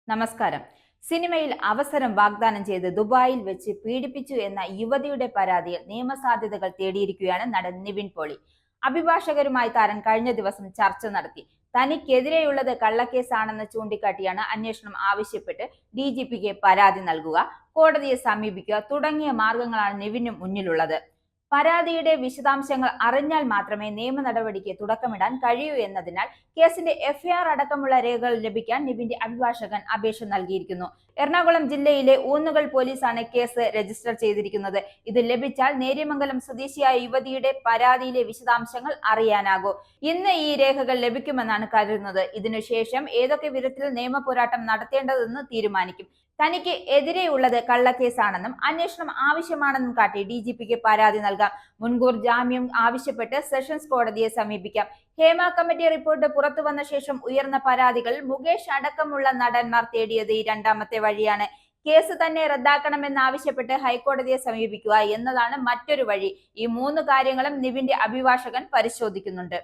നമസ്കാരം. സിനിമയിൽ അവസരം വാഗ്ദാനം ചെയ്ത് ദുബായിൽ വെച്ച് പീഡിപ്പിച്ചു എന്ന യുവതിയുടെ പരാതിയിൽ നിയമസാധ്യതകൾ തേടിയിരിക്കുകയാണ് നടൻ നിവിൻ പോളി. അഭിഭാഷകരുമായി താരം കഴിഞ്ഞ ദിവസം ചർച്ച നടത്തി. തനിക്കെതിരെയുള്ളത് കള്ളക്കേസാണെന്ന് ചൂണ്ടിക്കാട്ടിയാണ് അന്വേഷണം ആവശ്യപ്പെട്ട് DGPക്ക് പരാതി നൽകുക, കോടതിയെ സമീപിക്കുക തുടങ്ങിയ മാർഗങ്ങളാണ് നിവിന് മുന്നിലുള്ളത്. പരാതിയുടെ വിശദാംശങ്ങൾ അറിഞ്ഞാൽ മാത്രമേ നിയമ നടപടിക്ക് തുടക്കമിടാൻ കഴിയൂ എന്നതിനാൽ കേസിന്റെ FIR അടക്കമുള്ള രേഖകൾ ലഭിക്കാൻ നിവിന്റെ അഭിഭാഷകൻ അപേക്ഷ നൽകിയിരിക്കുന്നു. എറണാകുളം ജില്ലയിലെ ഊന്നുകൽ പോലീസാണ് കേസ് രജിസ്റ്റർ ചെയ്തിരിക്കുന്നത്. ഇത് ലഭിച്ചാൽ നേര്യമംഗലം സ്വദേശിയായ യുവതിയുടെ പരാതിയിലെ വിശദാംശങ്ങൾ അറിയാനാകൂ. ഇന്ന് ഈ രേഖകൾ ലഭിക്കുമെന്നാണ് കരുതുന്നത്. ഇതിനുശേഷം ഏതൊക്കെ വിധത്തിൽ നിയമ പോരാട്ടം നടത്തേണ്ടതെന്ന് തീരുമാനിക്കും. തനിക്ക് എതിരെയുള്ളത് കള്ളക്കേസാണെന്നും അന്വേഷണം ആവശ്യമാണെന്നും കാട്ടി DGPക്ക് പരാതി നൽകാം. മുൻകൂർ ജാമ്യം ആവശ്യപ്പെട്ട് സെഷൻസ് കോടതിയെ സമീപിക്കാം. ഹേമ കമ്മിറ്റി റിപ്പോർട്ട് പുറത്തു വന്ന ശേഷം ഉയർന്ന പരാതികൾ മുകേഷ് അടക്കമുള്ള നടന്മാർ തേടിയത് ഈ രണ്ടാമത്തെ വഴിയാണ്. കേസ് തന്നെ റദ്ദാക്കണമെന്നാവശ്യപ്പെട്ട് ഹൈക്കോടതിയെ സമീപിക്കുക എന്നതാണ് മറ്റൊരു വഴി. ഈ മൂന്ന് കാര്യങ്ങളും നിവിന്റെ അഭിഭാഷകൻ പരിശോധിക്കുന്നുണ്ട്.